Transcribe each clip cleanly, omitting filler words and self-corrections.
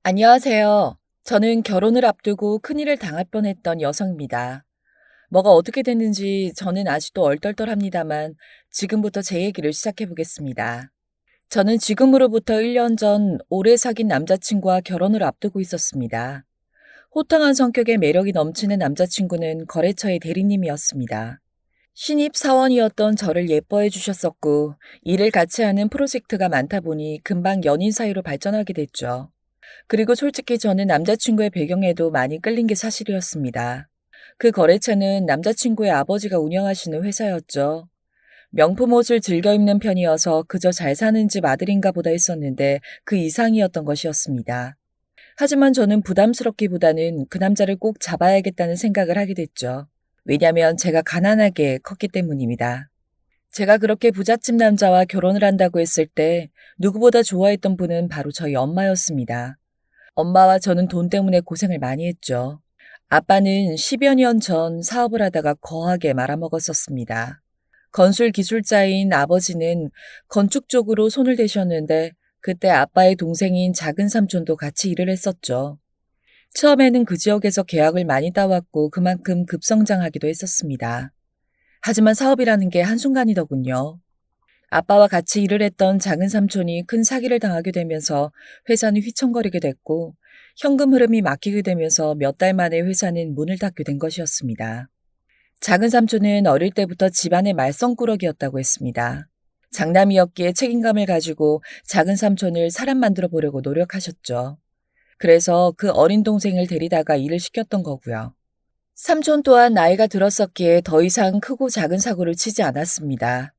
안녕하세요. 저는 결혼을 앞두고 큰일을 당할 뻔했던 여성입니다. 뭐가 어떻게 됐는지 저는 아직도 얼떨떨합니다만 지금부터 제 얘기를 시작해 보겠습니다. 저는 지금으로부터 1년 전 오래 사귄 남자친구와 결혼을 앞두고 있었습니다. 호탕한 성격에 매력이 넘치는 남자친구는 거래처의 대리님이었습니다. 신입 사원이었던 저를 예뻐해 주셨었고 일을 같이 하는 프로젝트가 많다 보니 금방 연인 사이로 발전하게 됐죠. 그리고 솔직히 저는 남자친구의 배경에도 많이 끌린 게 사실이었습니다. 그 거래처는 남자친구의 아버지가 운영하시는 회사였죠. 명품 옷을 즐겨 입는 편이어서 그저 잘 사는 집 아들인가 보다 했었는데 그 이상이었던 것이었습니다. 하지만 저는 부담스럽기보다는 그 남자를 꼭 잡아야겠다는 생각을 하게 됐죠. 왜냐하면 제가 가난하게 컸기 때문입니다. 제가 그렇게 부잣집 남자와 결혼을 한다고 했을 때 누구보다 좋아했던 분은 바로 저희 엄마였습니다. 엄마와 저는 돈 때문에 고생을 많이 했죠. 아빠는 10여 년 전 사업을 하다가 거하게 말아먹었었습니다. 건설 기술자인 아버지는 건축 쪽으로 손을 대셨는데 그때 아빠의 동생인 작은 삼촌도 같이 일을 했었죠. 처음에는 그 지역에서 계약을 많이 따왔고 그만큼 급성장하기도 했었습니다. 하지만 사업이라는 게 한순간이더군요. 아빠와 같이 일을 했던 작은 삼촌이 큰 사기를 당하게 되면서 회사는 휘청거리게 됐고 현금 흐름이 막히게 되면서 몇 달 만에 회사는 문을 닫게 된 것이었습니다. 작은 삼촌은 어릴 때부터 집안의 말썽꾸러기였다고 했습니다. 장남이었기에 책임감을 가지고 작은 삼촌을 사람 만들어 보려고 노력하셨죠. 그래서 그 어린 동생을 데리다가 일을 시켰던 거고요. 삼촌 또한 나이가 들었었기에 더 이상 크고 작은 사고를 치지 않았습니다.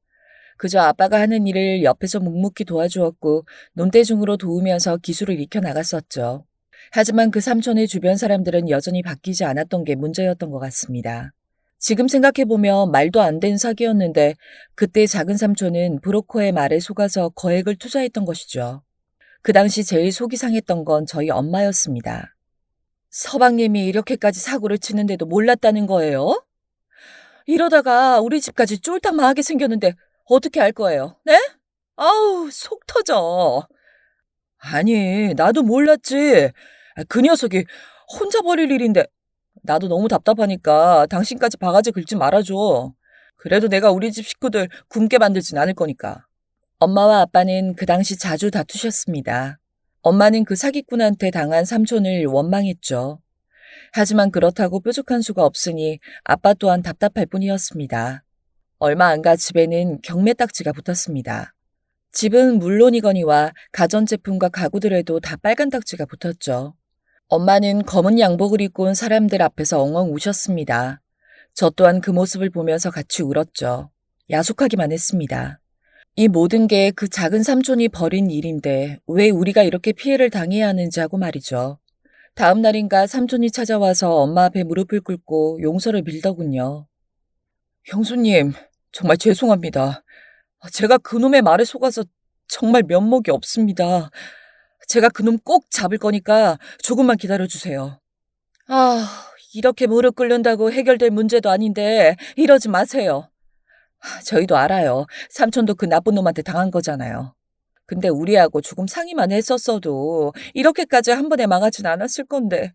그저 아빠가 하는 일을 옆에서 묵묵히 도와주었고 눈대중으로 도우면서 기술을 익혀 나갔었죠. 하지만 그 삼촌의 주변 사람들은 여전히 바뀌지 않았던 게 문제였던 것 같습니다. 지금 생각해보면 말도 안 되는 사기였는데 그때 작은 삼촌은 브로커의 말에 속아서 거액을 투자했던 것이죠. 그 당시 제일 속이 상했던 건 저희 엄마였습니다. 서방님이 이렇게까지 사고를 치는데도 몰랐다는 거예요? 이러다가 우리 집까지 쫄딱 망하게 생겼는데 어떻게 할 거예요? 네? 아우, 속 터져. 아니, 나도 몰랐지. 그 녀석이 혼자 버릴 일인데 나도 너무 답답하니까 당신까지 바가지 긁지 말아줘. 그래도 내가 우리 집 식구들 굶게 만들진 않을 거니까. 엄마와 아빠는 그 당시 자주 다투셨습니다. 엄마는 그 사기꾼한테 당한 삼촌을 원망했죠. 하지만 그렇다고 뾰족한 수가 없으니 아빠 또한 답답할 뿐이었습니다. 얼마 안 가 집에는 경매 딱지가 붙었습니다. 집은 물론이거니와 가전제품과 가구들에도 다 빨간 딱지가 붙었죠. 엄마는 검은 양복을 입고 온 사람들 앞에서 엉엉 우셨습니다. 저 또한 그 모습을 보면서 같이 울었죠. 야속하기만 했습니다. 이 모든 게 그 작은 삼촌이 벌인 일인데 왜 우리가 이렇게 피해를 당해야 하는지 하고 말이죠. 다음 날인가 삼촌이 찾아와서 엄마 앞에 무릎을 꿇고 용서를 빌더군요. 형수님, 정말 죄송합니다. 제가 그놈의 말에 속아서 정말 면목이 없습니다. 제가 그놈 꼭 잡을 거니까 조금만 기다려주세요. 아, 이렇게 무릎 꿇는다고 해결될 문제도 아닌데 이러지 마세요. 저희도 알아요. 삼촌도 그 나쁜 놈한테 당한 거잖아요. 근데 우리하고 조금 상의만 했었어도 이렇게까지 한 번에 망하진 않았을 건데.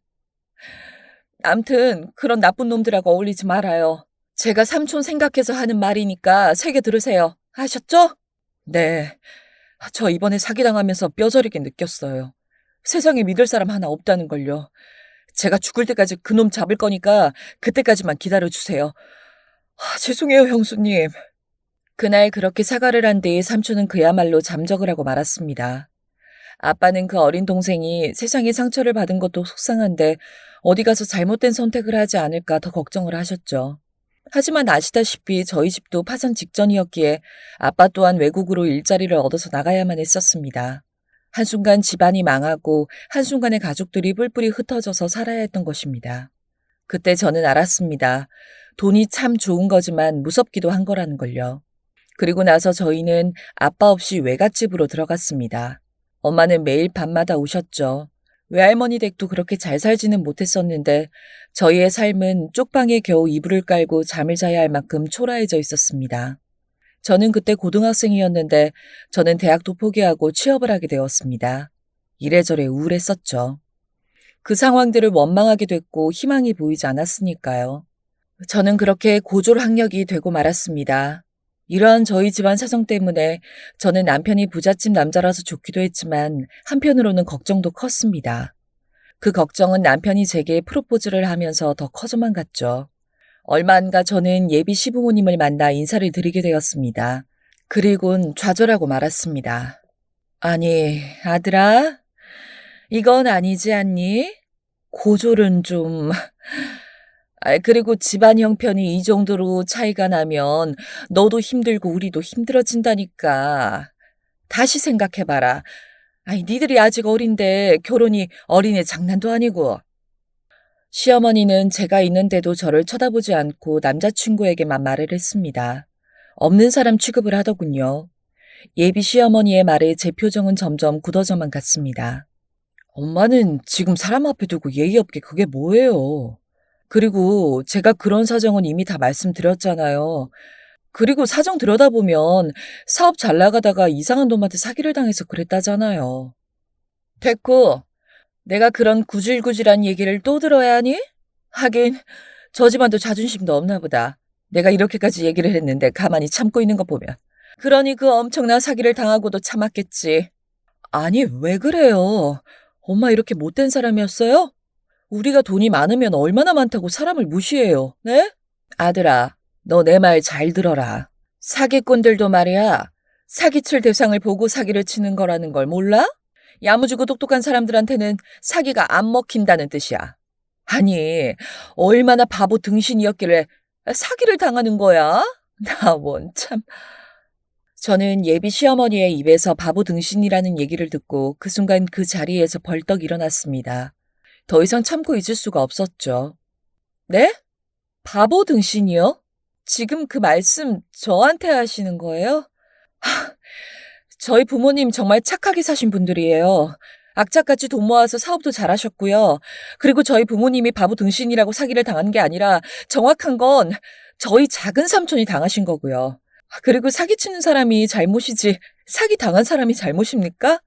암튼 그런 나쁜 놈들하고 어울리지 말아요. 제가 삼촌 생각해서 하는 말이니까 새겨 들으세요. 아셨죠? 네. 저 이번에 사기당하면서 뼈저리게 느꼈어요. 세상에 믿을 사람 하나 없다는 걸요. 제가 죽을 때까지 그놈 잡을 거니까 그때까지만 기다려주세요. 죄송해요, 형수님. 그날 그렇게 사과를 한 뒤 삼촌은 그야말로 잠적을 하고 말았습니다. 아빠는 그 어린 동생이 세상에 상처를 받은 것도 속상한데 어디 가서 잘못된 선택을 하지 않을까 더 걱정을 하셨죠. 하지만 아시다시피 저희 집도 파산 직전이었기에 아빠 또한 외국으로 일자리를 얻어서 나가야만 했었습니다. 한순간 집안이 망하고 한순간에 가족들이 뿔뿔이 흩어져서 살아야 했던 것입니다. 그때 저는 알았습니다. 돈이 참 좋은 거지만 무섭기도 한 거라는 걸요. 그리고 나서 저희는 아빠 없이 외갓집으로 들어갔습니다. 엄마는 매일 밤마다 오셨죠. 외할머니 댁도 그렇게 잘 살지는 못했었는데 저희의 삶은 쪽방에 겨우 이불을 깔고 잠을 자야 할 만큼 초라해져 있었습니다. 저는 그때 고등학생이었는데 저는 대학도 포기하고 취업을 하게 되었습니다. 이래저래 우울했었죠. 그 상황들을 원망하게 됐고 희망이 보이지 않았으니까요. 저는 그렇게 고졸학력이 되고 말았습니다. 이러한 저희 집안 사정 때문에 저는 남편이 부잣집 남자라서 좋기도 했지만 한편으로는 걱정도 컸습니다. 그 걱정은 남편이 제게 프로포즈를 하면서 더 커져만 갔죠. 얼마 안 가 저는 예비 시부모님을 만나 인사를 드리게 되었습니다. 그리곤 좌절하고 말았습니다. 아니, 아들아, 이건 아니지 않니? 고졸은 좀... 그리고 집안 형편이 이 정도로 차이가 나면 너도 힘들고 우리도 힘들어진다니까. 다시 생각해봐라. 아니, 니들이 아직 어린데 결혼이 어린애 장난도 아니고. 시어머니는 제가 있는데도 저를 쳐다보지 않고 남자친구에게만 말을 했습니다. 없는 사람 취급을 하더군요. 예비 시어머니의 말에 제 표정은 점점 굳어져만 갔습니다. 엄마는 지금 사람 앞에 두고 예의 없게 그게 뭐예요? 그리고 제가 그런 사정은 이미 다 말씀드렸잖아요. 그리고 사정 들여다보면 사업 잘 나가다가 이상한 놈한테 사기를 당해서 그랬다잖아요. 됐고, 내가 그런 구질구질한 얘기를 또 들어야 하니? 하긴 저 집안도 자존심도 없나 보다. 내가 이렇게까지 얘기를 했는데 가만히 참고 있는 거 보면. 그러니 그 엄청난 사기를 당하고도 참았겠지. 아니, 왜 그래요? 엄마 이렇게 못된 사람이었어요? 우리가 돈이 많으면 얼마나 많다고 사람을 무시해요, 네? 아들아, 너 내 말 잘 들어라. 사기꾼들도 말이야, 사기칠 대상을 보고 사기를 치는 거라는 걸 몰라? 야무지고 똑똑한 사람들한테는 사기가 안 먹힌다는 뜻이야. 아니, 얼마나 바보 등신이었길래 사기를 당하는 거야? 나 참. 저는 예비 시어머니의 입에서 바보 등신이라는 얘기를 듣고 그 순간 그 자리에서 벌떡 일어났습니다. 더 이상 참고 있을 수가 없었죠. 네? 바보 등신이요? 지금 그 말씀 저한테 하시는 거예요? 저희 부모님 정말 착하게 사신 분들이에요. 악착같이 돈 모아서 사업도 잘하셨고요. 그리고 저희 부모님이 바보 등신이라고 사기를 당한 게 아니라 정확한 건 저희 작은 삼촌이 당하신 거고요. 그리고 사기치는 사람이 잘못이지 사기 당한 사람이 잘못입니까?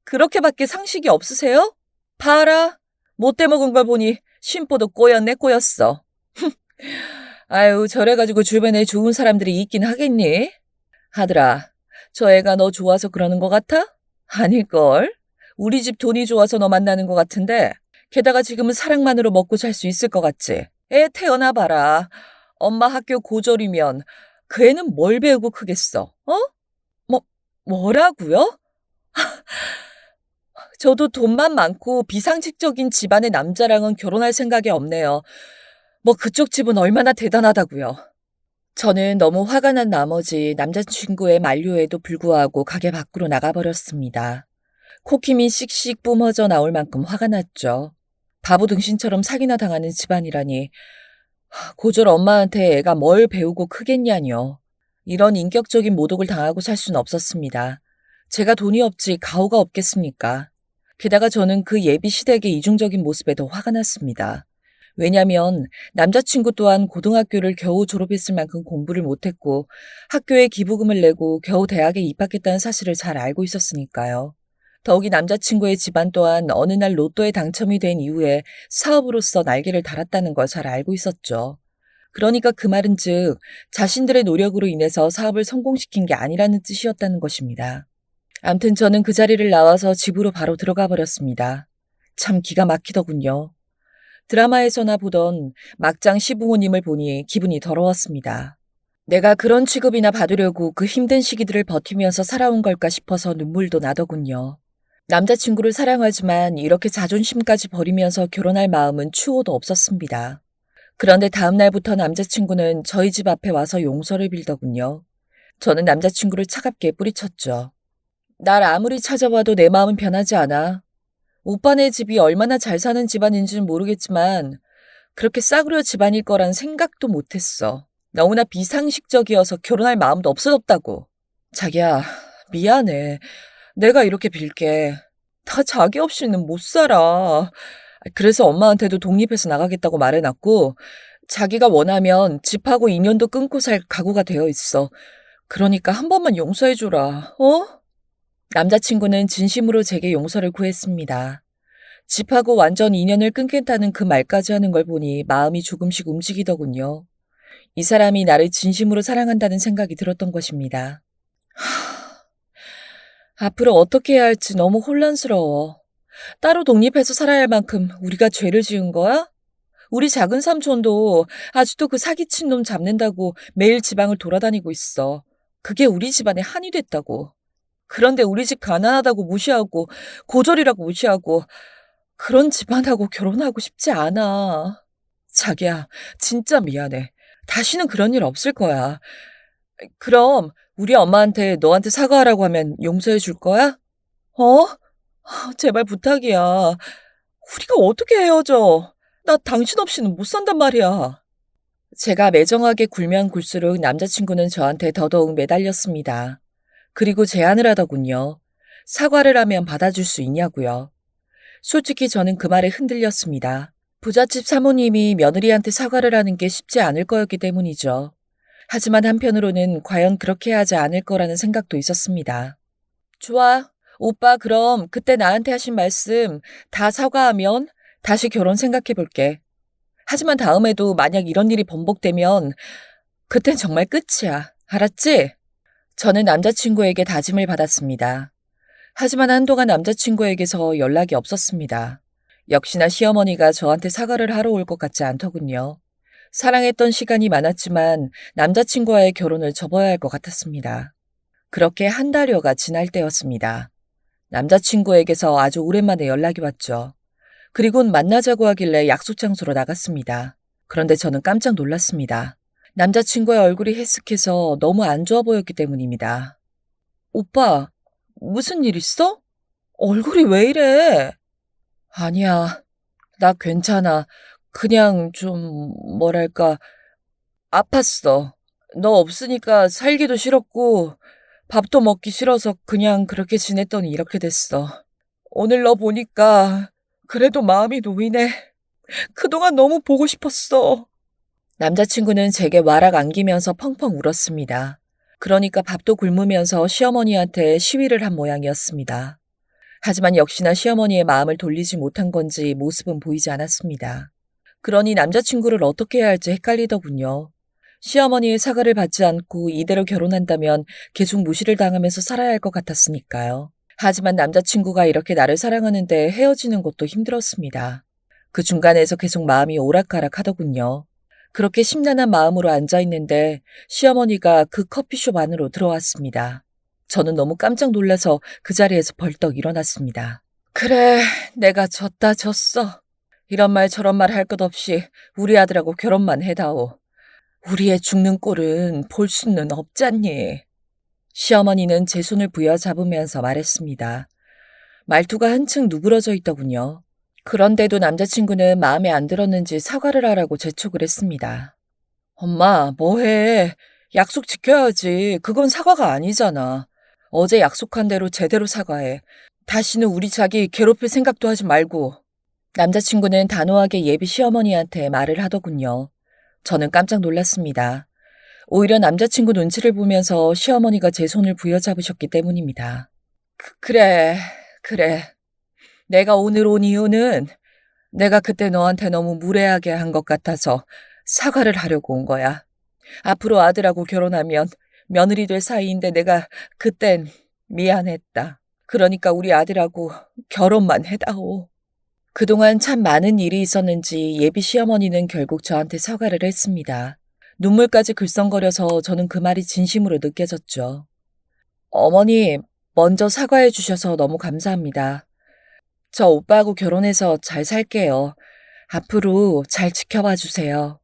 그렇게밖에 상식이 없으세요? 봐라. 못돼 먹은 걸 보니 심보도 꼬였네 꼬였어. 아유, 저래가지고 주변에 좋은 사람들이 있긴 하겠니? 아들아, 저 애가 너 좋아서 그러는 것 같아? 아닐걸. 우리 집 돈이 좋아서 너 만나는 것 같은데 게다가 지금은 사랑만으로 먹고 살 수 있을 것 같지? 애 태어나봐라. 엄마 학교 고졸이면 그 애는 뭘 배우고 크겠어? 어? 뭐라고요? 저도 돈만 많고 비상식적인 집안의 남자랑은 결혼할 생각이 없네요. 그쪽 집은 얼마나 대단하다고요. 저는 너무 화가 난 나머지 남자친구의 만류에도 불구하고 가게 밖으로 나가버렸습니다. 콧김이 씩씩 뿜어져 나올 만큼 화가 났죠. 바보 등신처럼 사기나 당하는 집안이라니. 고졸 엄마한테 애가 뭘 배우고 크겠냐뇨. 이런 인격적인 모독을 당하고 살 수는 없었습니다. 제가 돈이 없지 가오가 없겠습니까? 게다가 저는 그 예비 시댁의 이중적인 모습에 더 화가 났습니다. 왜냐면 남자친구 또한 고등학교를 겨우 졸업했을 만큼 공부를 못했고 학교에 기부금을 내고 겨우 대학에 입학했다는 사실을 잘 알고 있었으니까요. 더욱이 남자친구의 집안 또한 어느 날 로또에 당첨이 된 이후에 사업으로서 날개를 달았다는 걸 잘 알고 있었죠. 그러니까 그 말은 즉 자신들의 노력으로 인해서 사업을 성공시킨 게 아니라는 뜻이었다는 것입니다. 암튼 저는 그 자리를 나와서 집으로 바로 들어가 버렸습니다. 참 기가 막히더군요. 드라마에서나 보던 막장 시부모님을 보니 기분이 더러웠습니다. 내가 그런 취급이나 받으려고 그 힘든 시기들을 버티면서 살아온 걸까 싶어서 눈물도 나더군요. 남자친구를 사랑하지만 이렇게 자존심까지 버리면서 결혼할 마음은 추호도 없었습니다. 그런데 다음 날부터 남자친구는 저희 집 앞에 와서 용서를 빌더군요. 저는 남자친구를 차갑게 뿌리쳤죠. 날 아무리 찾아와도 내 마음은 변하지 않아. 오빠네 집이 얼마나 잘 사는 집안인지는 모르겠지만 그렇게 싸구려 집안일 거란 생각도 못했어. 너무나 비상식적이어서 결혼할 마음도 없어졌다고. 자기야, 미안해. 내가 이렇게 빌게. 다 자기 없이는 못 살아. 그래서 엄마한테도 독립해서 나가겠다고 말해놨고 자기가 원하면 집하고 인연도 끊고 살 각오가 되어 있어. 그러니까 한 번만 용서해주라. 어? 남자친구는 진심으로 제게 용서를 구했습니다. 집하고 완전 인연을 끊겠다는 그 말까지 하는 걸 보니 마음이 조금씩 움직이더군요. 이 사람이 나를 진심으로 사랑한다는 생각이 들었던 것입니다. 앞으로 어떻게 해야 할지 너무 혼란스러워. 따로 독립해서 살아야 할 만큼 우리가 죄를 지은 거야? 우리 작은 삼촌도 아직도 그 사기친 놈 잡는다고 매일 지방을 돌아다니고 있어. 그게 우리 집안의 한이 됐다고. 그런데 우리 집 가난하다고 무시하고 고졸이라고 무시하고 그런 집안하고 결혼하고 싶지 않아. 자기야, 진짜 미안해. 다시는 그런 일 없을 거야. 그럼 우리 엄마한테 너한테 사과하라고 하면 용서해 줄 거야? 어? 제발 부탁이야. 우리가 어떻게 헤어져? 나 당신 없이는 못 산단 말이야. 제가 매정하게 굴면 굴수록 남자친구는 저한테 더더욱 매달렸습니다. 그리고 제안을 하더군요. 사과를 하면 받아줄 수 있냐고요. 솔직히 저는 그 말에 흔들렸습니다. 부잣집 사모님이 며느리한테 사과를 하는 게 쉽지 않을 거였기 때문이죠. 하지만 한편으로는 과연 그렇게 하지 않을 거라는 생각도 있었습니다. 좋아. 오빠 그럼 그때 나한테 하신 말씀 다 사과하면 다시 결혼 생각해 볼게. 하지만 다음에도 만약 이런 일이 번복되면 그땐 정말 끝이야. 알았지? 저는 남자친구에게 다짐을 받았습니다. 하지만 한동안 남자친구에게서 연락이 없었습니다. 역시나 시어머니가 저한테 사과를 하러 올 것 같지 않더군요. 사랑했던 시간이 많았지만 남자친구와의 결혼을 접어야 할 것 같았습니다. 그렇게 한 달여가 지날 때였습니다. 남자친구에게서 아주 오랜만에 연락이 왔죠. 그리곤 만나자고 하길래 약속 장소로 나갔습니다. 그런데 저는 깜짝 놀랐습니다. 남자친구의 얼굴이 해쓱해서 너무 안 좋아 보였기 때문입니다. 오빠, 무슨 일 있어? 얼굴이 왜 이래? 아니야, 나 괜찮아. 그냥 좀, 뭐랄까, 아팠어. 너 없으니까 살기도 싫었고, 밥도 먹기 싫어서 그냥 그렇게 지냈더니 이렇게 됐어. 오늘 너 보니까 그래도 마음이 놓이네. 그동안 너무 보고 싶었어. 남자친구는 제게 와락 안기면서 펑펑 울었습니다. 그러니까 밥도 굶으면서 시어머니한테 시위를 한 모양이었습니다. 하지만 역시나 시어머니의 마음을 돌리지 못한 건지 모습은 보이지 않았습니다. 그러니 남자친구를 어떻게 해야 할지 헷갈리더군요. 시어머니의 사과를 받지 않고 이대로 결혼한다면 계속 무시를 당하면서 살아야 할 것 같았으니까요. 하지만 남자친구가 이렇게 나를 사랑하는데 헤어지는 것도 힘들었습니다. 그 중간에서 계속 마음이 오락가락 하더군요. 그렇게 심란한 마음으로 앉아있는데 시어머니가 그 커피숍 안으로 들어왔습니다. 저는 너무 깜짝 놀라서 그 자리에서 벌떡 일어났습니다. 그래, 내가 졌어. 이런 말 저런 말 할 것 없이 우리 아들하고 결혼만 해다오. 우리 애 죽는 꼴은 볼 수는 없잖니. 시어머니는 제 손을 부여잡으면서 말했습니다. 말투가 한층 누그러져 있더군요. 그런데도 남자친구는 마음에 안 들었는지 사과를 하라고 재촉을 했습니다. 엄마, 뭐해. 약속 지켜야지. 그건 사과가 아니잖아. 어제 약속한 대로 제대로 사과해. 다시는 우리 자기 괴롭힐 생각도 하지 말고. 남자친구는 단호하게 예비 시어머니한테 말을 하더군요. 저는 깜짝 놀랐습니다. 오히려 남자친구 눈치를 보면서 시어머니가 제 손을 부여잡으셨기 때문입니다. 그래. 내가 오늘 온 이유는 내가 그때 너한테 너무 무례하게 한 것 같아서 사과를 하려고 온 거야. 앞으로 아들하고 결혼하면 며느리 될 사이인데 내가 그땐 미안했다. 그러니까 우리 아들하고 결혼만 해다오. 그동안 참 많은 일이 있었는지 예비 시어머니는 결국 저한테 사과를 했습니다. 눈물까지 글썽거려서 저는 그 말이 진심으로 느껴졌죠. 어머니, 먼저 사과해 주셔서 너무 감사합니다. 저 오빠하고 결혼해서 잘 살게요. 앞으로 잘 지켜봐 주세요.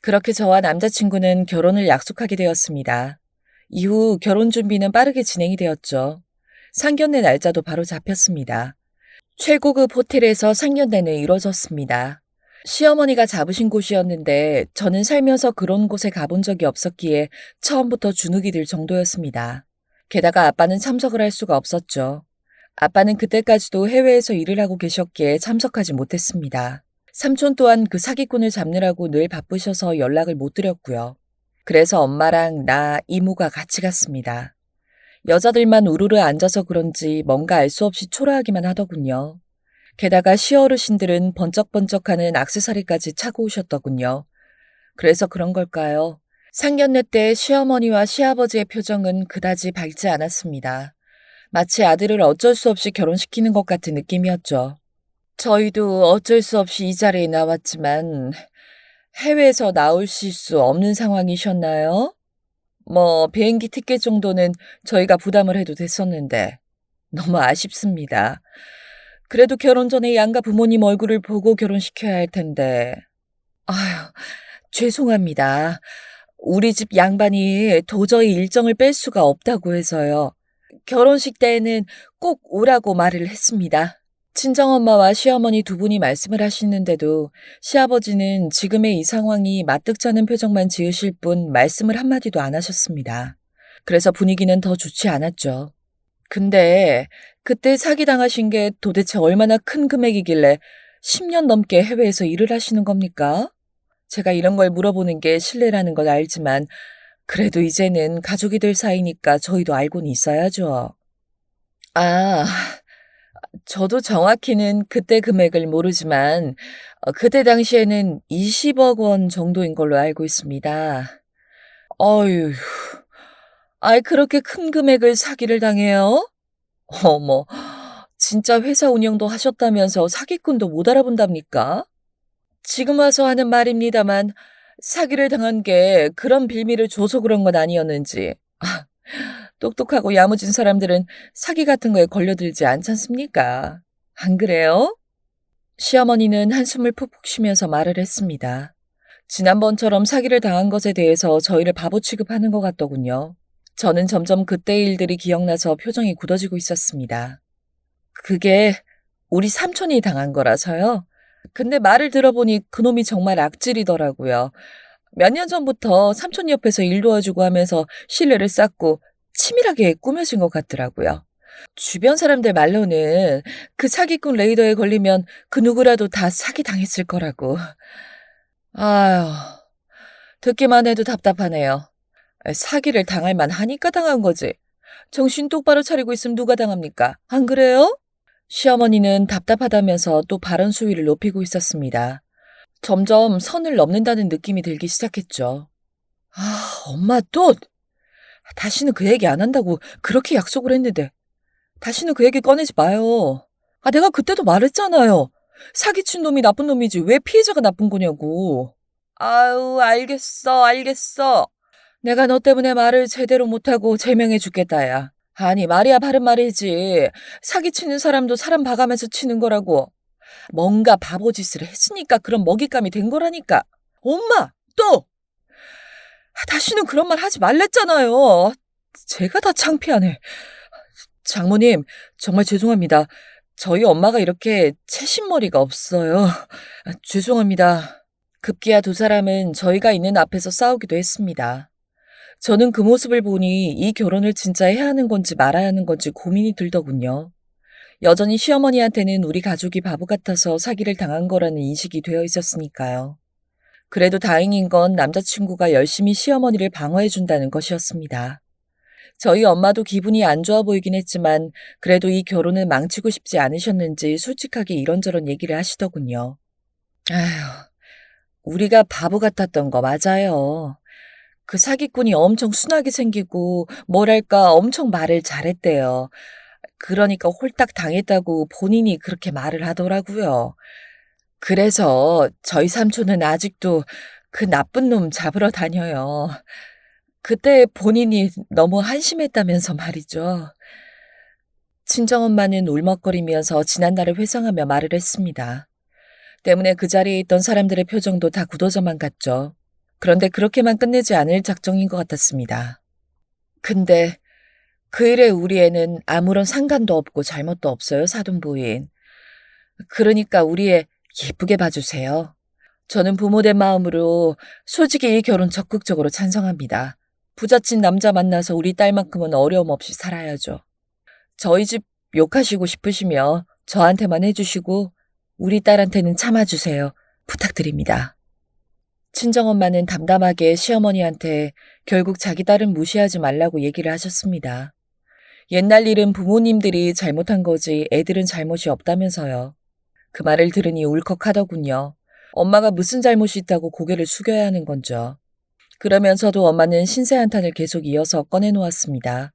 그렇게 저와 남자친구는 결혼을 약속하게 되었습니다. 이후 결혼 준비는 빠르게 진행이 되었죠. 상견례 날짜도 바로 잡혔습니다. 최고급 호텔에서 상견례는 이뤄졌습니다. 시어머니가 잡으신 곳이었는데 저는 살면서 그런 곳에 가본 적이 없었기에 처음부터 주눅이 들 정도였습니다. 게다가 아빠는 참석을 할 수가 없었죠. 아빠는 그때까지도 해외에서 일을 하고 계셨기에 참석하지 못했습니다. 삼촌 또한 그 사기꾼을 잡느라고 늘 바쁘셔서 연락을 못 드렸고요. 그래서 엄마랑 나, 이모가 같이 갔습니다. 여자들만 우르르 앉아서 그런지 뭔가 알 수 없이 초라하기만 하더군요. 게다가 시어르신들은 번쩍번쩍하는 액세서리까지 차고 오셨더군요. 그래서 그런 걸까요? 상견례 때 시어머니와 시아버지의 표정은 그다지 밝지 않았습니다. 마치 아들을 어쩔 수 없이 결혼시키는 것 같은 느낌이었죠. 저희도 어쩔 수 없이 이 자리에 나왔지만 해외에서 나오실 수 없는 상황이셨나요? 비행기 티켓 정도는 저희가 부담을 해도 됐었는데 너무 아쉽습니다. 그래도 결혼 전에 양가 부모님 얼굴을 보고 결혼시켜야 할 텐데. 아휴, 죄송합니다. 우리 집 양반이 도저히 일정을 뺄 수가 없다고 해서요. 결혼식 때에는 꼭 오라고 말을 했습니다. 친정엄마와 시어머니 두 분이 말씀을 하시는데도 시아버지는 지금의 이 상황이 마뜩찮은 표정만 지으실 뿐 말씀을 한마디도 안 하셨습니다. 그래서 분위기는 더 좋지 않았죠. 근데 그때 사기당하신 게 도대체 얼마나 큰 금액이길래 10년 넘게 해외에서 일을 하시는 겁니까? 제가 이런 걸 물어보는 게 실례라는 걸 알지만 그래도 이제는 가족이 될 사이니까 저희도 알고는 있어야죠. 아, 저도 정확히는 그때 금액을 모르지만 그때 당시에는 20억 원 정도인 걸로 알고 있습니다. 어휴, 아이 그렇게 큰 금액을 사기를 당해요? 어머, 진짜 회사 운영도 하셨다면서 사기꾼도 못 알아본답니까? 지금 와서 하는 말입니다만 사기를 당한 게 그런 빌미를 줘서 그런 건 아니었는지. 똑똑하고 야무진 사람들은 사기 같은 거에 걸려들지 않지 않습니까? 안 그래요? 시어머니는 한숨을 푹푹 쉬면서 말을 했습니다. 지난번처럼 사기를 당한 것에 대해서 저희를 바보 취급하는 것 같더군요. 저는 점점 그때의 일들이 기억나서 표정이 굳어지고 있었습니다. 그게 우리 삼촌이 당한 거라서요. 근데 말을 들어보니 그놈이 정말 악질이더라고요. 몇 년 전부터 삼촌 옆에서 일 도와주고 하면서 신뢰를 쌓고 치밀하게 꾸며진 것 같더라고요. 주변 사람들 말로는 그 사기꾼 레이더에 걸리면 그 누구라도 다 사기 당했을 거라고. 아휴, 듣기만 해도 답답하네요. 사기를 당할 만하니까 당한 거지. 정신 똑바로 차리고 있으면 누가 당합니까? 안 그래요? 시어머니는 답답하다면서 또 발언 수위를 높이고 있었습니다. 점점 선을 넘는다는 느낌이 들기 시작했죠. 엄마 또! 다시는 그 얘기 안 한다고 그렇게 약속을 했는데 다시는 그 얘기 꺼내지 마요. 내가 그때도 말했잖아요. 사기친 놈이 나쁜 놈이지 왜 피해자가 나쁜 거냐고. 아유, 알겠어. 내가 너 때문에 말을 제대로 못하고 제명해 죽겠다, 야. 아니, 말이야 바른 말이지. 사기치는 사람도 사람 봐가면서 치는 거라고. 뭔가 바보짓을 했으니까 그런 먹잇감이 된 거라니까. 엄마, 또! 다시는 그런 말 하지 말랬잖아요. 제가 다 창피하네. 장모님, 정말 죄송합니다. 저희 엄마가 이렇게 채신머리가 없어요. 죄송합니다. 급기야 두 사람은 저희가 있는 앞에서 싸우기도 했습니다. 저는 그 모습을 보니 이 결혼을 진짜 해야 하는 건지 말아야 하는 건지 고민이 들더군요. 여전히 시어머니한테는 우리 가족이 바보 같아서 사기를 당한 거라는 인식이 되어 있었으니까요. 그래도 다행인 건 남자친구가 열심히 시어머니를 방어해준다는 것이었습니다. 저희 엄마도 기분이 안 좋아 보이긴 했지만 그래도 이 결혼을 망치고 싶지 않으셨는지 솔직하게 이런저런 얘기를 하시더군요. 아휴, 우리가 바보 같았던 거 맞아요. 그 사기꾼이 엄청 순하게 생기고 뭐랄까 엄청 말을 잘했대요. 그러니까 홀딱 당했다고 본인이 그렇게 말을 하더라고요. 그래서 저희 삼촌은 아직도 그 나쁜 놈 잡으러 다녀요. 그때 본인이 너무 한심했다면서 말이죠. 친정엄마는 울먹거리면서 지난날을 회상하며 말을 했습니다. 때문에 그 자리에 있던 사람들의 표정도 다 굳어져만 갔죠. 그런데 그렇게만 끝내지 않을 작정인 것 같았습니다. 근데 그 일에 우리 애는 아무런 상관도 없고 잘못도 없어요, 사돈부인. 그러니까 우리 애 예쁘게 봐주세요. 저는 부모된 마음으로 솔직히 이 결혼 적극적으로 찬성합니다. 부잣집 남자 만나서 우리 딸만큼은 어려움 없이 살아야죠. 저희 집 욕하시고 싶으시며 저한테만 해주시고 우리 딸한테는 참아주세요. 부탁드립니다. 친정엄마는 담담하게 시어머니한테 결국 자기 딸은 무시하지 말라고 얘기를 하셨습니다. 옛날 일은 부모님들이 잘못한 거지 애들은 잘못이 없다면서요. 그 말을 들으니 울컥하더군요. 엄마가 무슨 잘못이 있다고 고개를 숙여야 하는 건죠. 그러면서도 엄마는 신세 한탄을 계속 이어서 꺼내놓았습니다.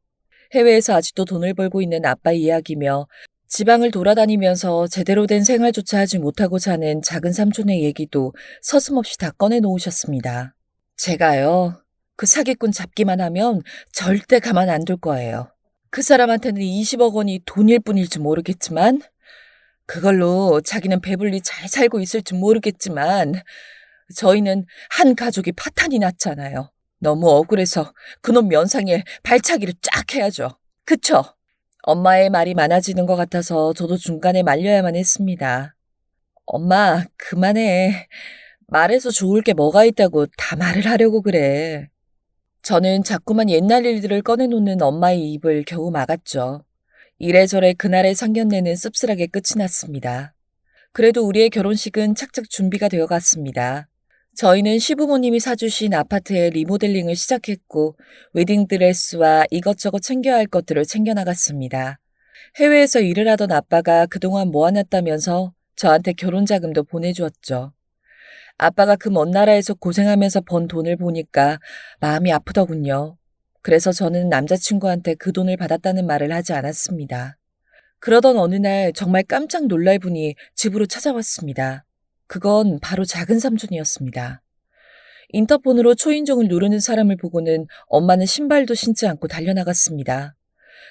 해외에서 아직도 돈을 벌고 있는 아빠 이야기며 지방을 돌아다니면서 제대로 된 생활조차 하지 못하고 사는 작은 삼촌의 얘기도 서슴없이 다 꺼내놓으셨습니다. 제가요, 그 사기꾼 잡기만 하면 절대 가만 안 둘 거예요. 그 사람한테는 20억 원이 돈일 뿐일지 모르겠지만, 그걸로 자기는 배불리 잘 살고 있을 줄 모르겠지만, 저희는 한 가족이 파탄이 났잖아요. 너무 억울해서 그놈 면상에 발차기를 쫙 해야죠. 그쵸? 엄마의 말이 많아지는 것 같아서 저도 중간에 말려야만 했습니다. 엄마, 그만해. 말해서 좋을 게 뭐가 있다고 다 말을 하려고 그래. 저는 자꾸만 옛날 일들을 꺼내놓는 엄마의 입을 겨우 막았죠. 이래저래 그날의 상견례는 씁쓸하게 끝이 났습니다. 그래도 우리의 결혼식은 착착 준비가 되어 갔습니다. 저희는 시부모님이 사주신 아파트의 리모델링을 시작했고 웨딩드레스와 이것저것 챙겨야 할 것들을 챙겨나갔습니다. 해외에서 일을 하던 아빠가 그동안 모아놨다면서 저한테 결혼 자금도 보내주었죠. 아빠가 그 먼 나라에서 고생하면서 번 돈을 보니까 마음이 아프더군요. 그래서 저는 남자친구한테 그 돈을 받았다는 말을 하지 않았습니다. 그러던 어느 날 정말 깜짝 놀랄 분이 집으로 찾아왔습니다. 그건 바로 작은 삼촌이었습니다. 인터폰으로 초인종을 누르는 사람을 보고는 엄마는 신발도 신지 않고 달려나갔습니다.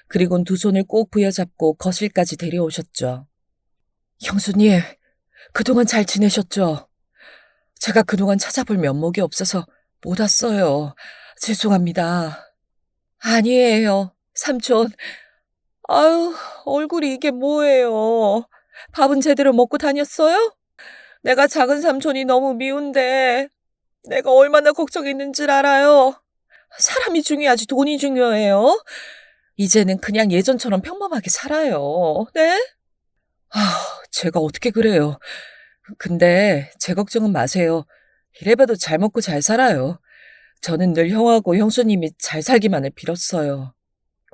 그리곤 두 손을 꼭 부여잡고 거실까지 데려오셨죠. 형수님, 그동안 잘 지내셨죠? 제가 그동안 찾아볼 면목이 없어서 못 왔어요. 죄송합니다. 아니에요, 삼촌. 아유, 얼굴이 이게 뭐예요? 밥은 제대로 먹고 다녔어요? 내가 작은 삼촌이 너무 미운데 내가 얼마나 걱정했는 줄 알아요? 사람이 중요하지 돈이 중요해요? 이제는 그냥 예전처럼 평범하게 살아요. 네? 제가 어떻게 그래요. 근데 제 걱정은 마세요. 이래봐도 잘 먹고 잘 살아요. 저는 늘 형하고 형수님이 잘 살기만을 빌었어요.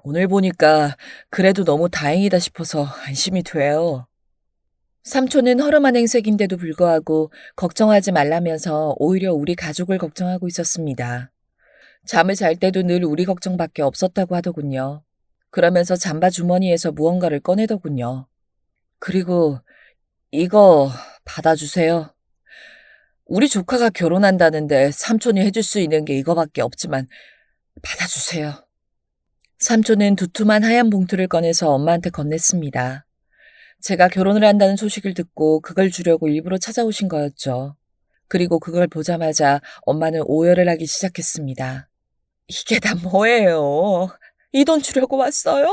오늘 보니까 그래도 너무 다행이다 싶어서 안심이 돼요. 삼촌은 허름한 행색인데도 불구하고 걱정하지 말라면서 오히려 우리 가족을 걱정하고 있었습니다. 잠을 잘 때도 늘 우리 걱정밖에 없었다고 하더군요. 그러면서 잠바 주머니에서 무언가를 꺼내더군요. 그리고 이거 받아주세요. 우리 조카가 결혼한다는데 삼촌이 해줄 수 있는 게 이거밖에 없지만 받아주세요. 삼촌은 두툼한 하얀 봉투를 꺼내서 엄마한테 건넸습니다. 제가 결혼을 한다는 소식을 듣고 그걸 주려고 일부러 찾아오신 거였죠. 그리고 그걸 보자마자 엄마는 오열을 하기 시작했습니다. 이게 다 뭐예요? 이 돈 주려고 왔어요?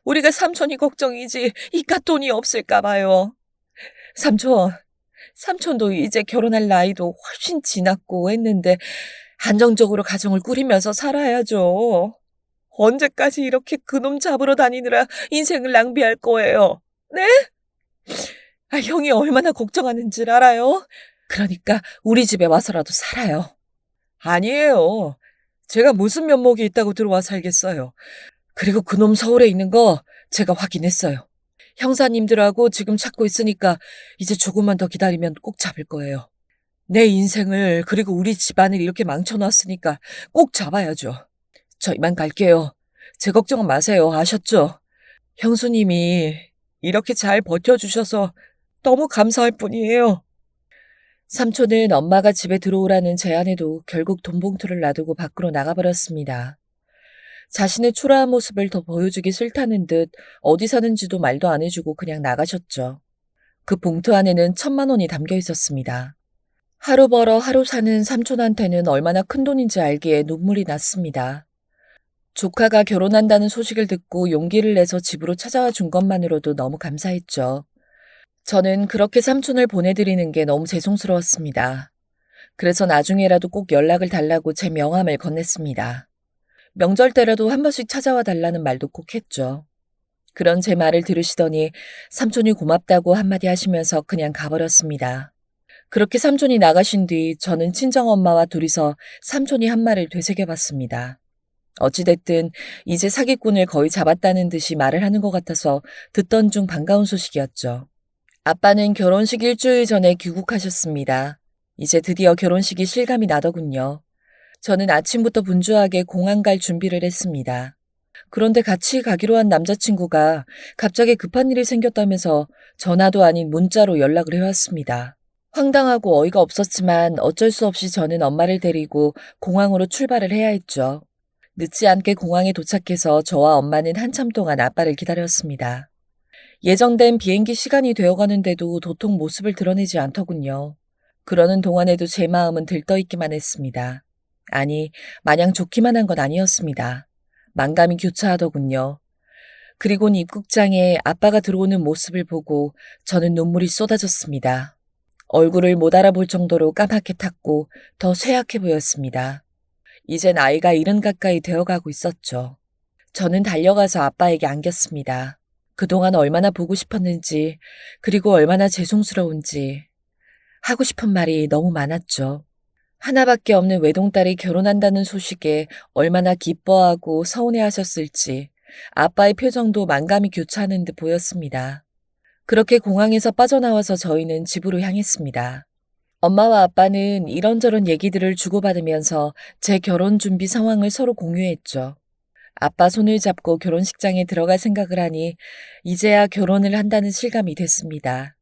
우리가 삼촌이 걱정이지 이깟 돈이 없을까 봐요. 삼촌도 이제 결혼할 나이도 훨씬 지났고 했는데 안정적으로 가정을 꾸리면서 살아야죠. 언제까지 이렇게 그놈 잡으러 다니느라 인생을 낭비할 거예요? 네? 형이 얼마나 걱정하는 줄 알아요? 그러니까 우리 집에 와서라도 살아요. 아니에요. 제가 무슨 면목이 있다고 들어와 살겠어요. 그리고 그놈 서울에 있는 거 제가 확인했어요. 형사님들하고 지금 찾고 있으니까 이제 조금만 더 기다리면 꼭 잡을 거예요. 내 인생을 그리고 우리 집안을 이렇게 망쳐놨으니까 꼭 잡아야죠. 저 이만 갈게요. 제 걱정은 마세요. 아셨죠? 형수님이 이렇게 잘 버텨주셔서 너무 감사할 뿐이에요. 삼촌은 엄마가 집에 들어오라는 제안에도 결국 돈 봉투를 놔두고 밖으로 나가버렸습니다. 자신의 초라한 모습을 더 보여주기 싫다는 듯 어디 사는지도 말도 안 해주고 그냥 나가셨죠. 그 봉투 안에는 1,000만 원이 담겨 있었습니다. 하루 벌어 하루 사는 삼촌한테는 얼마나 큰 돈인지 알기에 눈물이 났습니다. 조카가 결혼한다는 소식을 듣고 용기를 내서 집으로 찾아와 준 것만으로도 너무 감사했죠. 저는 그렇게 삼촌을 보내드리는 게 너무 죄송스러웠습니다. 그래서 나중에라도 꼭 연락을 달라고 제 명함을 건넸습니다. 명절 때라도 한 번씩 찾아와 달라는 말도 꼭 했죠. 그런 제 말을 들으시더니 삼촌이 고맙다고 한마디 하시면서 그냥 가버렸습니다. 그렇게 삼촌이 나가신 뒤 저는 친정엄마와 둘이서 삼촌이 한 말을 되새겨봤습니다. 어찌됐든 이제 사기꾼을 거의 잡았다는 듯이 말을 하는 것 같아서 듣던 중 반가운 소식이었죠. 아빠는 결혼식 일주일 전에 귀국하셨습니다. 이제 드디어 결혼식이 실감이 나더군요. 저는 아침부터 분주하게 공항 갈 준비를 했습니다. 그런데 같이 가기로 한 남자친구가 갑자기 급한 일이 생겼다면서 전화도 아닌 문자로 연락을 해왔습니다. 황당하고 어이가 없었지만 어쩔 수 없이 저는 엄마를 데리고 공항으로 출발을 해야 했죠. 늦지 않게 공항에 도착해서 저와 엄마는 한참 동안 아빠를 기다렸습니다. 예정된 비행기 시간이 되어가는데도 도통 모습을 드러내지 않더군요. 그러는 동안에도 제 마음은 들떠있기만 했습니다. 아니, 마냥 좋기만 한 건 아니었습니다. 만감이 교차하더군요. 그리곤 입국장에 아빠가 들어오는 모습을 보고 저는 눈물이 쏟아졌습니다. 얼굴을 못 알아볼 정도로 까맣게 탔고 더 쇠약해 보였습니다. 이젠 아이가 70 가까이 되어가고 있었죠. 저는 달려가서 아빠에게 안겼습니다. 그동안 얼마나 보고 싶었는지, 그리고 얼마나 죄송스러운지. 하고 싶은 말이 너무 많았죠. 하나밖에 없는 외동딸이 결혼한다는 소식에 얼마나 기뻐하고 서운해하셨을지 아빠의 표정도 만감이 교차하는 듯 보였습니다. 그렇게 공항에서 빠져나와서 저희는 집으로 향했습니다. 엄마와 아빠는 이런저런 얘기들을 주고받으면서 제 결혼 준비 상황을 서로 공유했죠. 아빠 손을 잡고 결혼식장에 들어갈 생각을 하니 이제야 결혼을 한다는 실감이 됐습니다.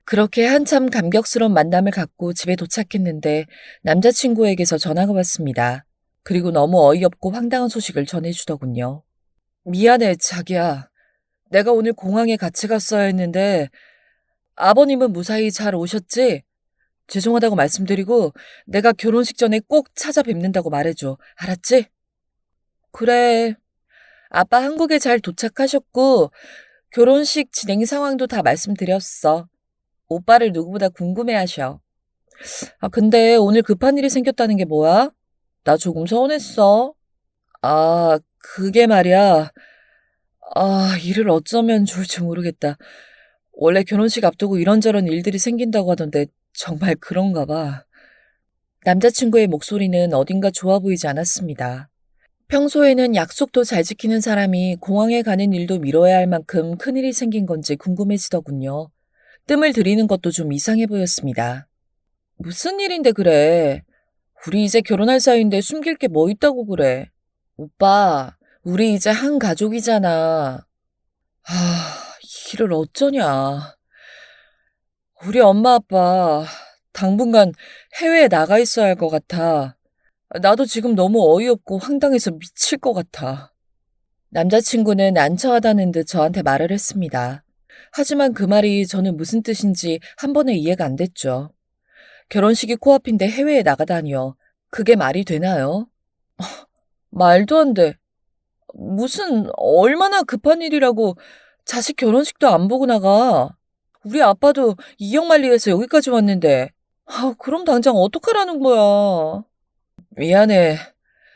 그렇게 한참 감격스러운 만남을 갖고 집에 도착했는데 남자친구에게서 전화가 왔습니다. 그리고 너무 어이없고 황당한 소식을 전해주더군요. 미안해, 자기야. 내가 오늘 공항에 같이 갔어야 했는데 아버님은 무사히 잘 오셨지? 죄송하다고 말씀드리고 내가 결혼식 전에 꼭 찾아뵙는다고 말해줘. 알았지? 그래. 아빠 한국에 잘 도착하셨고 결혼식 진행 상황도 다 말씀드렸어. 오빠를 누구보다 궁금해하셔. 근데 오늘 급한 일이 생겼다는 게 뭐야? 나 조금 서운했어. 그게 말이야. 일을 어쩌면 좋을지 모르겠다. 원래 결혼식 앞두고 이런저런 일들이 생긴다고 하던데 정말 그런가 봐. 남자친구의 목소리는 어딘가 좋아 보이지 않았습니다. 평소에는 약속도 잘 지키는 사람이 공항에 가는 일도 미뤄야 할 만큼 큰일이 생긴 건지 궁금해지더군요. 뜸을 들이는 것도 좀 이상해 보였습니다. 무슨 일인데 그래? 우리 이제 결혼할 사이인데 숨길 게 뭐 있다고 그래? 오빠, 우리 이제 한 가족이잖아. 일을 어쩌냐. 우리 엄마 아빠 당분간 해외에 나가 있어야 할 것 같아. 나도 지금 너무 어이없고 황당해서 미칠 것 같아. 남자친구는 난처하다는 듯 저한테 말을 했습니다. 하지만 그 말이 저는 무슨 뜻인지 한 번에 이해가 안 됐죠. 결혼식이 코앞인데 해외에 나가다니요. 그게 말이 되나요? 말도 안 돼. 무슨 얼마나 급한 일이라고 자식 결혼식도 안 보고 나가. 우리 아빠도 이역만리해서 여기까지 왔는데. 그럼 당장 어떡하라는 거야. 미안해.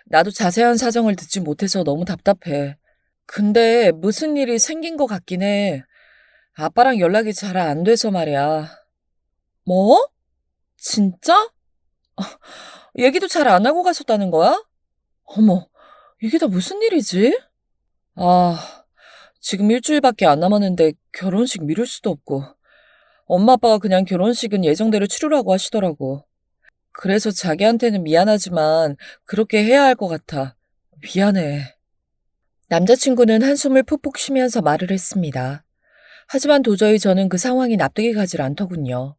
나도 자세한 사정을 듣지 못해서 너무 답답해. 근데 무슨 일이 생긴 것 같긴 해. 아빠랑 연락이 잘 안 돼서 말이야. 뭐? 진짜? 얘기도 잘 안 하고 가셨다는 거야? 어머, 이게 다 무슨 일이지? 지금 일주일밖에 안 남았는데 결혼식 미룰 수도 없고. 엄마 아빠가 그냥 결혼식은 예정대로 치르라고 하시더라고. 그래서 자기한테는 미안하지만 그렇게 해야 할 것 같아. 미안해. 남자친구는 한숨을 푹푹 쉬면서 말을 했습니다. 하지만 도저히 저는 그 상황이 납득이 가질 않더군요.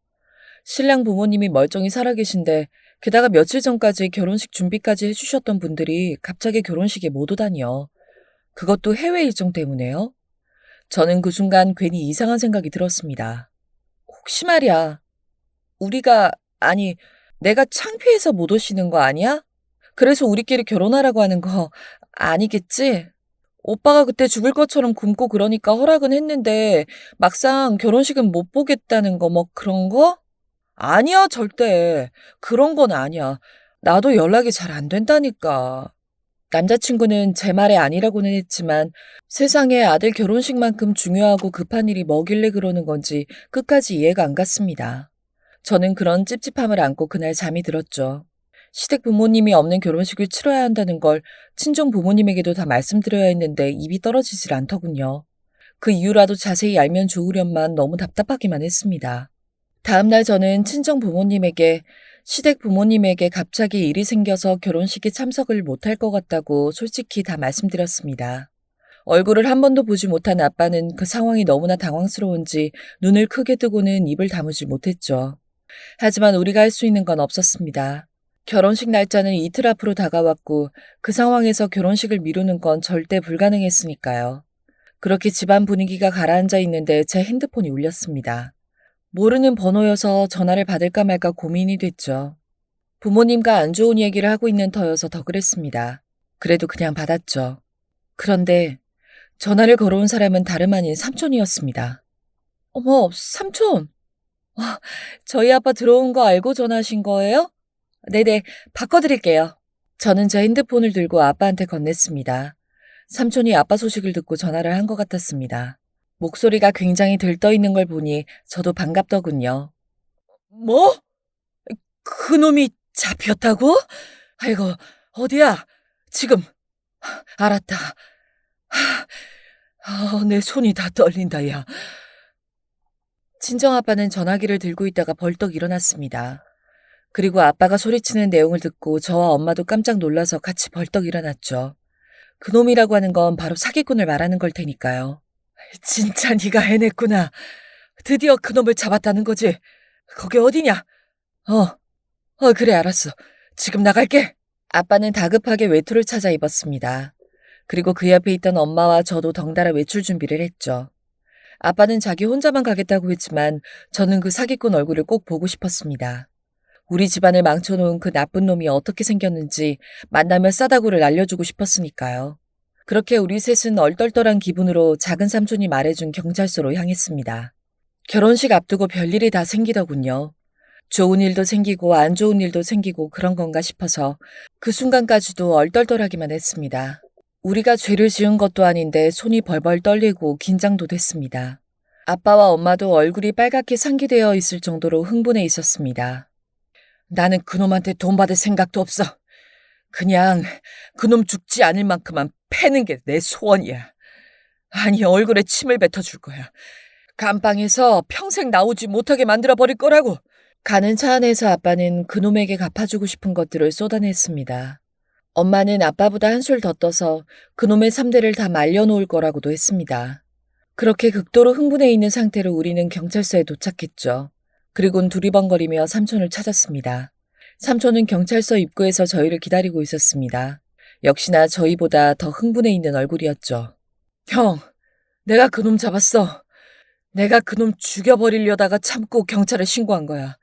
신랑 부모님이 멀쩡히 살아계신데 게다가 며칠 전까지 결혼식 준비까지 해주셨던 분들이 갑자기 결혼식에 못 오다니요. 그것도 해외 일정 때문에요? 저는 그 순간 괜히 이상한 생각이 들었습니다. 혹시 말이야, 아니, 내가 창피해서 못 오시는 거 아니야? 그래서 우리끼리 결혼하라고 하는 거 아니겠지? 오빠가 그때 죽을 것처럼 굶고 그러니까 허락은 했는데 막상 결혼식은 못 보겠다는 거 뭐 그런 거? 아니야, 절대. 그런 건 아니야. 나도 연락이 잘 안 된다니까. 남자친구는 제 말에 아니라고는 했지만 세상에 아들 결혼식만큼 중요하고 급한 일이 뭐길래 그러는 건지 끝까지 이해가 안 갔습니다. 저는 그런 찝찝함을 안고 그날 잠이 들었죠. 시댁 부모님이 없는 결혼식을 치러야 한다는 걸 친정 부모님에게도 다 말씀드려야 했는데 입이 떨어지질 않더군요. 그 이유라도 자세히 알면 좋으련만 너무 답답하기만 했습니다. 다음날 저는 친정 부모님에게 시댁 부모님에게 갑자기 일이 생겨서 결혼식에 참석을 못할 것 같다고 솔직히 다 말씀드렸습니다. 얼굴을 한 번도 보지 못한 아빠는 그 상황이 너무나 당황스러운지 눈을 크게 뜨고는 입을 다무지 못했죠. 하지만 우리가 할 수 있는 건 없었습니다. 결혼식 날짜는 이틀 앞으로 다가왔고 그 상황에서 결혼식을 미루는 건 절대 불가능했으니까요. 그렇게 집안 분위기가 가라앉아 있는데 제 핸드폰이 울렸습니다. 모르는 번호여서 전화를 받을까 말까 고민이 됐죠. 부모님과 안 좋은 얘기를 하고 있는 터여서 더 그랬습니다. 그래도 그냥 받았죠. 그런데 전화를 걸어온 사람은 다름 아닌 삼촌이었습니다. 어머, 삼촌! 저희 아빠 들어온 거 알고 전화하신 거예요? 네네, 바꿔드릴게요. 저는 제 핸드폰을 들고 아빠한테 건넸습니다. 삼촌이 아빠 소식을 듣고 전화를 한 것 같았습니다. 목소리가 굉장히 들떠있는 걸 보니 저도 반갑더군요. 뭐? 그놈이 잡혔다고? 아이고, 어디야? 지금. 알았다. 내 손이 다 떨린다, 야. 친정아빠는 전화기를 들고 있다가 벌떡 일어났습니다. 그리고 아빠가 소리치는 내용을 듣고 저와 엄마도 깜짝 놀라서 같이 벌떡 일어났죠. 그놈이라고 하는 건 바로 사기꾼을 말하는 걸 테니까요. 진짜 네가 해냈구나. 드디어 그놈을 잡았다는 거지. 거기 어디냐? 그래, 알았어. 지금 나갈게. 아빠는 다급하게 외투를 찾아 입었습니다. 그리고 그 옆에 있던 엄마와 저도 덩달아 외출 준비를 했죠. 아빠는 자기 혼자만 가겠다고 했지만 저는 그 사기꾼 얼굴을 꼭 보고 싶었습니다. 우리 집안을 망쳐놓은 그 나쁜 놈이 어떻게 생겼는지 만나면 싸다구를 알려주고 싶었으니까요. 그렇게 우리 셋은 얼떨떨한 기분으로 작은 삼촌이 말해준 경찰서로 향했습니다. 결혼식 앞두고 별일이 다 생기더군요. 좋은 일도 생기고 안 좋은 일도 생기고 그런 건가 싶어서 그 순간까지도 얼떨떨하기만 했습니다. 우리가 죄를 지은 것도 아닌데 손이 벌벌 떨리고 긴장도 됐습니다. 아빠와 엄마도 얼굴이 빨갛게 상기되어 있을 정도로 흥분해 있었습니다. 나는 그놈한테 돈 받을 생각도 없어. 그냥 그놈 죽지 않을 만큼만 패는 게 내 소원이야. 아니, 얼굴에 침을 뱉어줄 거야. 감방에서 평생 나오지 못하게 만들어버릴 거라고. 가는 차 안에서 아빠는 그놈에게 갚아주고 싶은 것들을 쏟아냈습니다. 엄마는 아빠보다 한술 더 떠서 그놈의 3대를 다 말려놓을 거라고도 했습니다. 그렇게 극도로 흥분해 있는 상태로 우리는 경찰서에 도착했죠. 그리곤 두리번거리며 삼촌을 찾았습니다. 삼촌은 경찰서 입구에서 저희를 기다리고 있었습니다. 역시나 저희보다 더 흥분해 있는 얼굴이었죠. 형, 내가 그놈 잡았어. 내가 그놈 죽여버리려다가 참고 경찰에 신고한 거야.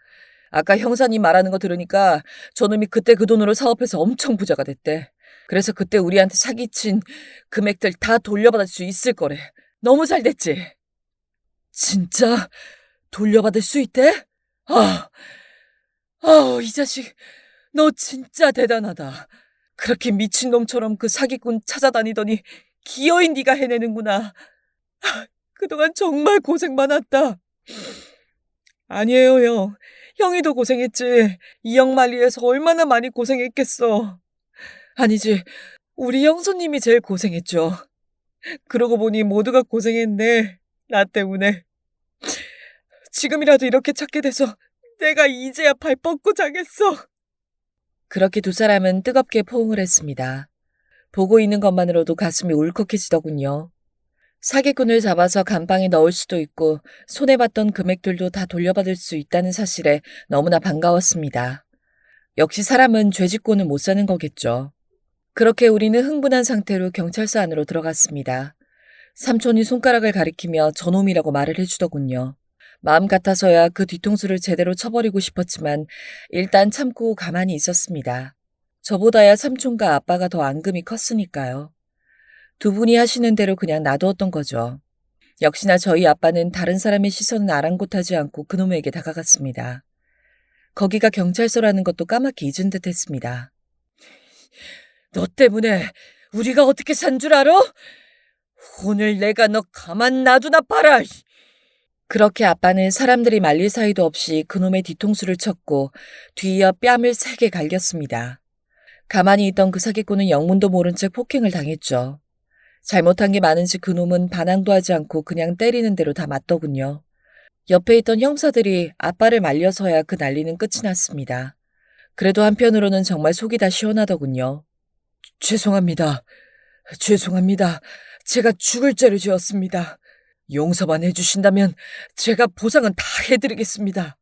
아까 형사님 말하는 거 들으니까 저놈이 그때 그 돈으로 사업해서 엄청 부자가 됐대. 그래서 그때 우리한테 사기친 금액들 다 돌려받을 수 있을 거래. 너무 잘 됐지? 진짜 돌려받을 수 있대? 이 자식, 너 진짜 대단하다. 그렇게 미친놈처럼 그 사기꾼 찾아다니더니 기어이 네가 해내는구나. 그동안 정말 고생 많았다. 아니에요, 형. 형이 더 고생했지. 이 형 말리해서 얼마나 많이 고생했겠어. 아니지, 우리 형수님이 제일 고생했죠. 그러고 보니 모두가 고생했네. 나 때문에. 지금이라도 이렇게 찾게 돼서 내가 이제야 발 뻗고 자겠어. 그렇게 두 사람은 뜨겁게 포옹을 했습니다. 보고 있는 것만으로도 가슴이 울컥해지더군요. 사기꾼을 잡아서 감방에 넣을 수도 있고 손해 봤던 금액들도 다 돌려받을 수 있다는 사실에 너무나 반가웠습니다. 역시 사람은 죄 짓고는 못 사는 거겠죠. 그렇게 우리는 흥분한 상태로 경찰서 안으로 들어갔습니다. 삼촌이 손가락을 가리키며 저놈이라고 말을 해주더군요. 마음 같아서야 그 뒤통수를 제대로 쳐버리고 싶었지만 일단 참고 가만히 있었습니다. 저보다야 삼촌과 아빠가 더 앙금이 컸으니까요. 두 분이 하시는 대로 그냥 놔두었던 거죠. 역시나 저희 아빠는 다른 사람의 시선은 아랑곳하지 않고 그놈에게 다가갔습니다. 거기가 경찰서라는 것도 까맣게 잊은 듯 했습니다. 너 때문에 우리가 어떻게 산 줄 알아? 오늘 내가 너 가만 놔두나 봐라. 그렇게 아빠는 사람들이 말릴 사이도 없이 그놈의 뒤통수를 쳤고 뒤이어 뺨을 세게 갈겼습니다. 가만히 있던 그 사기꾼은 영문도 모른 채 폭행을 당했죠. 잘못한 게 많은지 그놈은 반항도 하지 않고 그냥 때리는 대로 다 맞더군요. 옆에 있던 형사들이 아빠를 말려서야 그 난리는 끝이 났습니다. 그래도 한편으로는 정말 속이 다 시원하더군요. 죄송합니다. 죄송합니다. 제가 죽을 죄를 지었습니다. 용서만 해주신다면 제가 보상은 다 해드리겠습니다.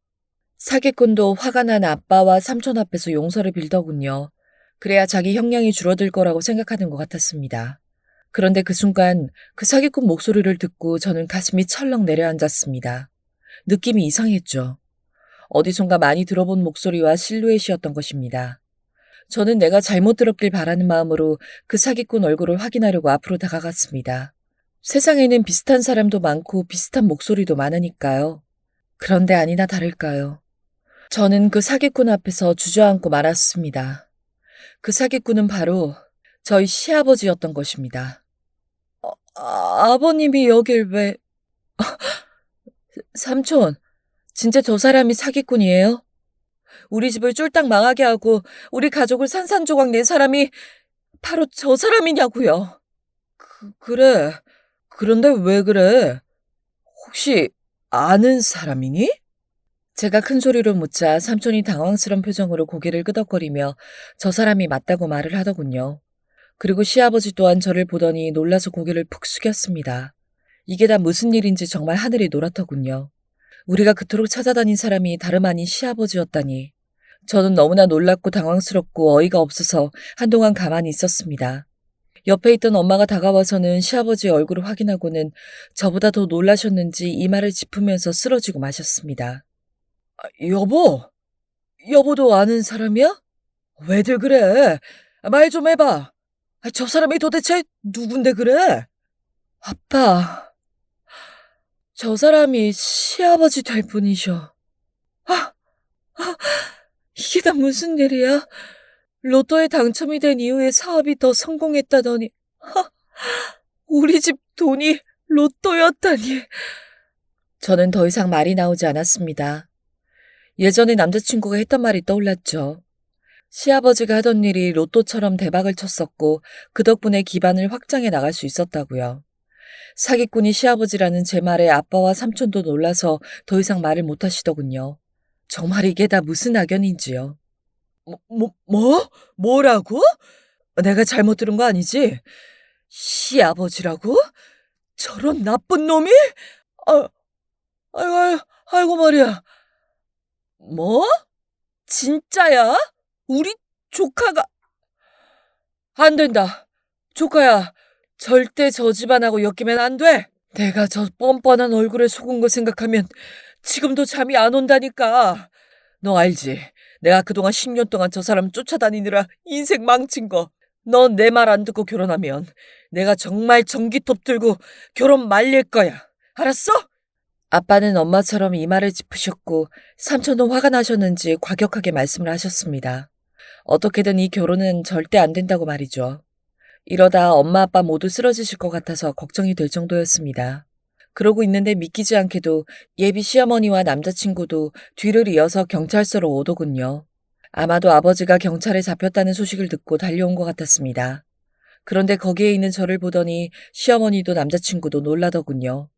사기꾼도 화가 난 아빠와 삼촌 앞에서 용서를 빌더군요. 그래야 자기 형량이 줄어들 거라고 생각하는 것 같았습니다. 그런데 그 순간 그 사기꾼 목소리를 듣고 저는 가슴이 철렁 내려앉았습니다. 느낌이 이상했죠. 어디선가 많이 들어본 목소리와 실루엣이었던 것입니다. 저는 내가 잘못 들었길 바라는 마음으로 그 사기꾼 얼굴을 확인하려고 앞으로 다가갔습니다. 세상에는 비슷한 사람도 많고 비슷한 목소리도 많으니까요. 그런데 아니나 다를까요. 저는 그 사기꾼 앞에서 주저앉고 말았습니다. 그 사기꾼은 바로 저희 시아버지였던 것입니다. 아버님이 여길 왜... 삼촌, 진짜 저 사람이 사기꾼이에요? 우리 집을 쫄딱 망하게 하고 우리 가족을 산산조각 낸 사람이 바로 저 사람이냐고요. 그래. 그런데 왜 그래? 혹시 아는 사람이니? 제가 큰 소리로 묻자 삼촌이 당황스런 표정으로 고개를 끄덕거리며 저 사람이 맞다고 말을 하더군요. 그리고 시아버지 또한 저를 보더니 놀라서 고개를 푹 숙였습니다. 이게 다 무슨 일인지 정말 하늘이 노랗더군요. 우리가 그토록 찾아다닌 사람이 다름 아닌 시아버지였다니. 저는 너무나 놀랍고 당황스럽고 어이가 없어서 한동안 가만히 있었습니다. 옆에 있던 엄마가 다가와서는 시아버지의 얼굴을 확인하고는 저보다 더 놀라셨는지 이마를 짚으면서 쓰러지고 마셨습니다. 여보? 여보도 아는 사람이야? 왜들 그래? 말 좀 해봐. 저 사람이 도대체 누군데 그래? 아빠, 저 사람이 시아버지 될 분이셔. 아, 이게 다 무슨 일이야? 로또에 당첨이 된 이후에 사업이 더 성공했다더니 우리 집 돈이 로또였다니. 저는 더 이상 말이 나오지 않았습니다. 예전에 남자친구가 했던 말이 떠올랐죠. 시아버지가 하던 일이 로또처럼 대박을 쳤었고 그 덕분에 기반을 확장해 나갈 수 있었다고요. 사기꾼이 시아버지라는 제 말에 아빠와 삼촌도 놀라서 더 이상 말을 못 하시더군요. 정말 이게 다 무슨 악연인지요. 뭐라고? 내가 잘못 들은 거 아니지? 시아버지라고? 저런 나쁜 놈이? 아, 아이고 말이야. 뭐? 진짜야? 우리 조카가... 안 된다. 조카야, 절대 저 집안하고 엮이면 안 돼. 내가 저 뻔뻔한 얼굴에 속은 거 생각하면 지금도 잠이 안 온다니까. 너 알지? 내가 그동안 10년 동안 저 사람 쫓아다니느라 인생 망친 거. 너 내 말 안 듣고 결혼하면 내가 정말 전기톱 들고 결혼 말릴 거야. 알았어? 아빠는 엄마처럼 이마를 짚으셨고 삼촌도 화가 나셨는지 과격하게 말씀을 하셨습니다. 어떻게든 이 결혼은 절대 안 된다고 말이죠. 이러다 엄마 아빠 모두 쓰러지실 것 같아서 걱정이 될 정도였습니다. 그러고 있는데 믿기지 않게도 예비 시어머니와 남자친구도 뒤를 이어서 경찰서로 오더군요. 아마도 아버지가 경찰에 잡혔다는 소식을 듣고 달려온 것 같았습니다. 그런데 거기에 있는 저를 보더니 시어머니도 남자친구도 놀라더군요.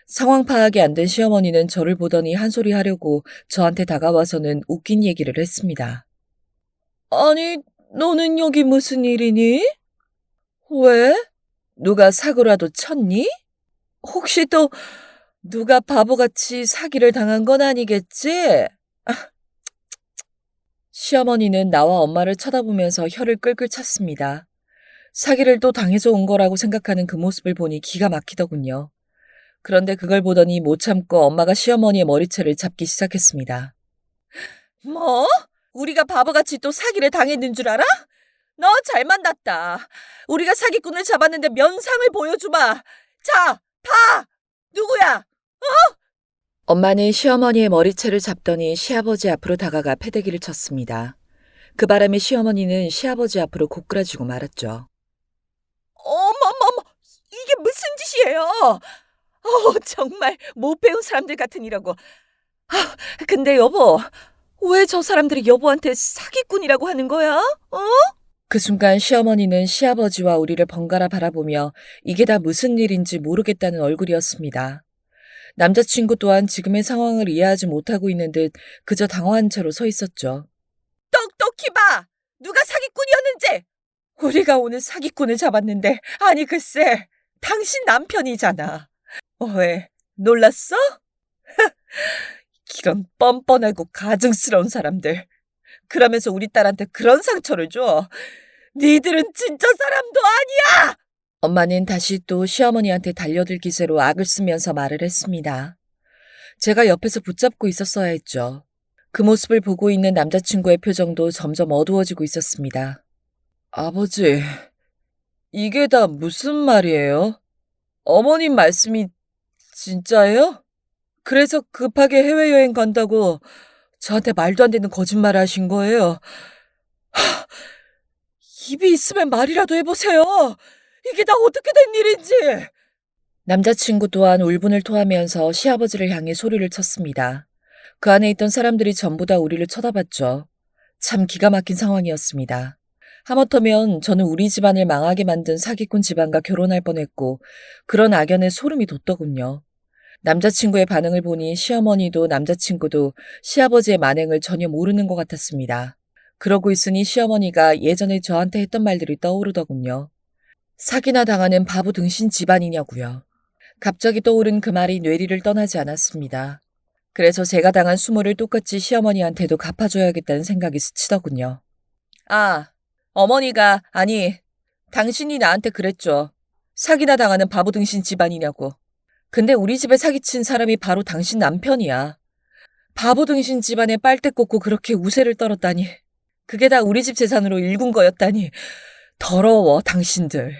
상황 파악이 안 된 시어머니는 저를 보더니 한 소리 하려고 저한테 다가와서는 웃긴 얘기를 했습니다. 아니, 너는 여기 무슨 일이니? 왜? 누가 사고라도 쳤니? 혹시 또 누가 바보같이 사기를 당한 건 아니겠지? 시어머니는 나와 엄마를 쳐다보면서 혀를 끌끌 찼습니다. 사기를 또 당해서 온 거라고 생각하는 그 모습을 보니 기가 막히더군요. 그런데 그걸 보더니 못 참고 엄마가 시어머니의 머리채를 잡기 시작했습니다. 뭐? 우리가 바보같이 또 사기를 당했는 줄 알아? 너 잘 만났다. 우리가 사기꾼을 잡았는데 면상을 보여주마. 자, 봐! 누구야? 엄마는 시어머니의 머리채를 잡더니 시아버지 앞으로 다가가 패대기를 쳤습니다. 그 바람에 시어머니는 시아버지 앞으로 고꾸라지고 말았죠. 어머머머, 이게 무슨 짓이에요? 정말 못 배운 사람들 같으니라고. 근데 여보, 왜 저 사람들이 여보한테 사기꾼이라고 하는 거야? 어? 그 순간 시어머니는 시아버지와 우리를 번갈아 바라보며 이게 다 무슨 일인지 모르겠다는 얼굴이었습니다. 남자친구 또한 지금의 상황을 이해하지 못하고 있는 듯 그저 당황한 채로 서 있었죠. 똑똑히 봐! 누가 사기꾼이었는지! 우리가 오늘 사기꾼을 잡았는데, 아니 글쎄, 당신 남편이잖아. 왜, 놀랐어? 이런 뻔뻔하고 가증스러운 사람들. 그러면서 우리 딸한테 그런 상처를 줘. 니들은 진짜 사람도 아니야! 엄마는 다시 또 시어머니한테 달려들 기세로 악을 쓰면서 말을 했습니다. 제가 옆에서 붙잡고 있었어야 했죠. 그 모습을 보고 있는 남자친구의 표정도 점점 어두워지고 있었습니다. 아버지, 이게 다 무슨 말이에요? 어머님 말씀이 진짜예요? 그래서 급하게 해외여행 간다고 저한테 말도 안 되는 거짓말을 하신 거예요. 입이 있으면 말이라도 해보세요. 이게 다 어떻게 된 일인지. 남자친구 또한 울분을 토하면서 시아버지를 향해 소리를 쳤습니다. 그 안에 있던 사람들이 전부 다 우리를 쳐다봤죠. 참 기가 막힌 상황이었습니다. 하마터면 저는 우리 집안을 망하게 만든 사기꾼 집안과 결혼할 뻔했고 그런 악연에 소름이 돋더군요. 남자친구의 반응을 보니 시어머니도 남자친구도 시아버지의 만행을 전혀 모르는 것 같았습니다. 그러고 있으니 시어머니가 예전에 저한테 했던 말들이 떠오르더군요. 사기나 당하는 바보 등신 집안이냐고요. 갑자기 떠오른 그 말이 뇌리를 떠나지 않았습니다. 그래서 제가 당한 수모를 똑같이 시어머니한테도 갚아줘야겠다는 생각이 스치더군요. 아, 어머니가, 아니, 당신이 나한테 그랬죠. 사기나 당하는 바보 등신 집안이냐고. 근데 우리 집에 사기친 사람이 바로 당신 남편이야. 바보 등신 집안에 빨대 꽂고 그렇게 우세를 떨었다니. 그게 다 우리 집 재산으로 일군 거였다니. 더러워, 당신들.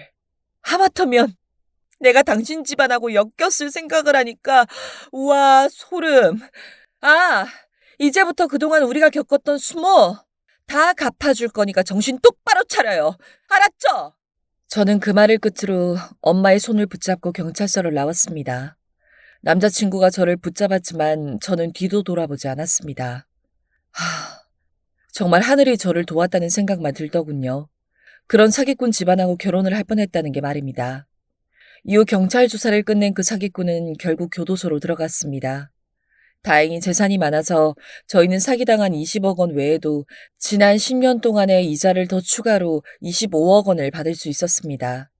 하마터면 내가 당신 집안하고 엮였을 생각을 하니까 우와, 소름. 아, 이제부터 그동안 우리가 겪었던 수모 다 갚아줄 거니까 정신 똑바로 차려요. 알았죠? 저는 그 말을 끝으로 엄마의 손을 붙잡고 경찰서를 나왔습니다. 남자친구가 저를 붙잡았지만 저는 뒤도 돌아보지 않았습니다. 정말 하늘이 저를 도왔다는 생각만 들더군요. 그런 사기꾼 집안하고 결혼을 할 뻔했다는 게 말입니다. 이후 경찰 조사를 끝낸 그 사기꾼은 결국 교도소로 들어갔습니다. 다행히 재산이 많아서 저희는 사기당한 20억 원 외에도 지난 10년 동안의 이자를 더 추가로 25억 원을 받을 수 있었습니다.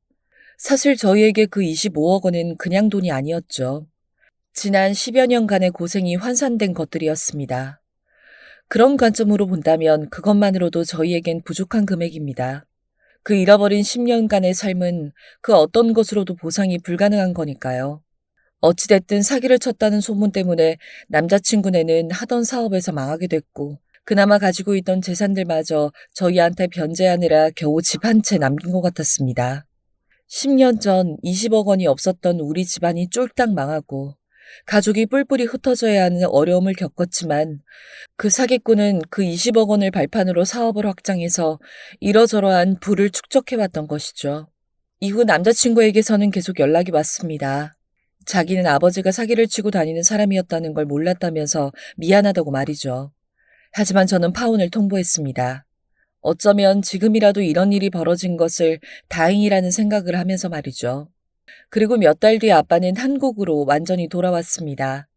사실 저희에게 그 25억 원은 그냥 돈이 아니었죠. 지난 10여 년간의 고생이 환산된 것들이었습니다. 그런 관점으로 본다면 그것만으로도 저희에겐 부족한 금액입니다. 그 잃어버린 10년간의 삶은 그 어떤 것으로도 보상이 불가능한 거니까요. 어찌됐든 사기를 쳤다는 소문 때문에 남자친구네는 하던 사업에서 망하게 됐고 그나마 가지고 있던 재산들마저 저희한테 변제하느라 겨우 집 한 채 남긴 것 같았습니다. 10년 전 20억 원이 없었던 우리 집안이 쫄딱 망하고 가족이 뿔뿔이 흩어져야 하는 어려움을 겪었지만 그 사기꾼은 그 20억 원을 발판으로 사업을 확장해서 이러저러한 부를 축적해왔던 것이죠. 이후 남자친구에게서는 계속 연락이 왔습니다. 자기는 아버지가 사기를 치고 다니는 사람이었다는 걸 몰랐다면서 미안하다고 말이죠. 하지만 저는 파혼을 통보했습니다. 어쩌면 지금이라도 이런 일이 벌어진 것을 다행이라는 생각을 하면서 말이죠. 그리고 몇 달 뒤 아빠는 한국으로 완전히 돌아왔습니다.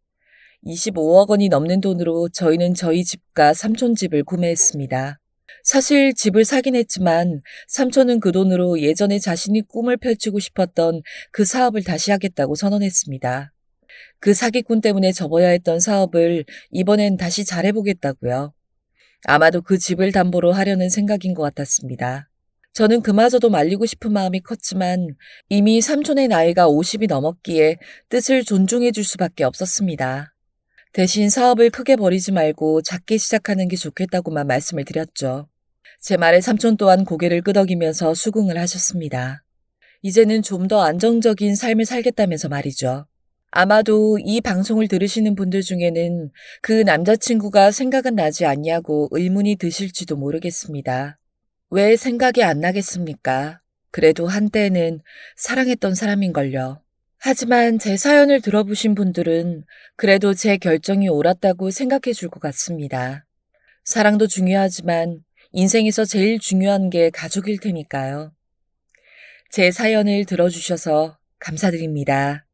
25억 원이 넘는 돈으로 저희는 저희 집과 삼촌 집을 구매했습니다. 사실 집을 사긴 했지만 삼촌은 그 돈으로 예전에 자신이 꿈을 펼치고 싶었던 그 사업을 다시 하겠다고 선언했습니다. 그 사기꾼 때문에 접어야 했던 사업을 이번엔 다시 잘해보겠다고요. 아마도 그 집을 담보로 하려는 생각인 것 같았습니다. 저는 그마저도 말리고 싶은 마음이 컸지만 이미 삼촌의 나이가 50이 넘었기에 뜻을 존중해 줄 수밖에 없었습니다. 대신 사업을 크게 벌이지 말고 작게 시작하는 게 좋겠다고만 말씀을 드렸죠. 제 말에 삼촌 또한 고개를 끄덕이면서 수긍을 하셨습니다. 이제는 좀 더 안정적인 삶을 살겠다면서 말이죠. 아마도 이 방송을 들으시는 분들 중에는 그 남자친구가 생각은 나지 않냐고 의문이 드실지도 모르겠습니다. 왜 생각이 안 나겠습니까? 그래도 한때는 사랑했던 사람인걸요. 하지만 제 사연을 들어보신 분들은 그래도 제 결정이 옳았다고 생각해 줄 것 같습니다. 사랑도 중요하지만 인생에서 제일 중요한 게 가족일 테니까요. 제 사연을 들어주셔서 감사드립니다.